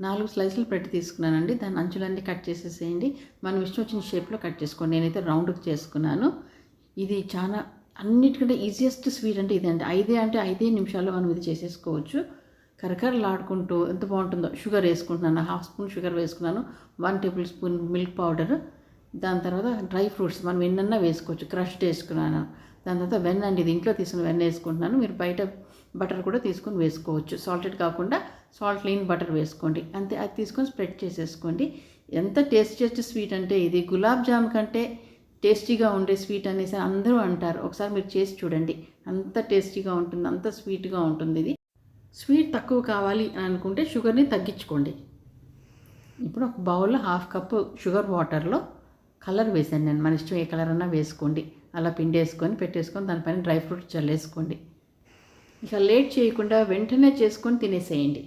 4 స్లైసులు bread తీసుకున్నానండి. దాని అంచులన్నీ cut చేసేసేయండి. మనం ఇష్టం వచ్చిన షేప్లో కట్ చేసుకోండి. నేనైతే రౌండ్కి చేసుకున్నాను. ఇది చాలా అన్నిటికంటే ఈజియెస్ట్ స్వీట్ అంటే ఇదండి. 5 నిమిషాల్లో మనం ఇది చేసేసుకోవచ్చు. కరకరలాడుకుంటూ ఎంత బాగుంటుందో. షుగర్ వేసుకుంటున్నాను, 1/2 స్పూన్ షుగర్ వేసుకున్నాను, 1 టేబుల్ స్పూన్ మిల్క్ పౌడర్, దాని తర్వాత డ్రై ఫ్రూట్స్ మనం ఎన్నన్నా వేసుకోవచ్చు. క్రష్ చేసుకున్నాను. దాని తర్వాత వెన్న అండి, ఇది ఇంట్లో తీసుకుని వెన్న వేసుకుంటున్నాను. మీరు బయట బటర్ కూడా తీసుకొని వేసుకోవచ్చు. సాల్టెడ్ కాకుండా సాల్ట్ లేని బటర్ వేసుకోండి. అంతే, అది తీసుకొని స్ప్రెడ్ చేసేసుకోండి. ఎంత టేస్టీయెస్ట్ స్వీట్ అంటే ఇది గులాబ్ జామ్ కంటే టేస్టీగా ఉండే స్వీట్ అనేసి అందరూ అంటారు. ఒకసారి మీరు చేసి చూడండి. అంత టేస్టీగా ఉంటుంది, అంత స్వీట్గా ఉంటుంది. ఇది స్వీట్ తక్కువ కావాలి అని అనుకుంటే షుగర్ని తగ్గించుకోండి. ఇప్పుడు ఒక బౌల్లో 1/2 కప్పు షుగర్ వాటర్లో కలర్ వేసాను నేను. మన ఇష్టం ఏ కలర్ అన్నా వేసుకోండి. అలా పిండేసుకొని పెట్టేసుకొని దానిపైన డ్రై ఫ్రూట్స్ చల్లేసుకోండి. ఇక లేట్ చేయకుండా వెంటనే చేసుకొని తినేసేయండి.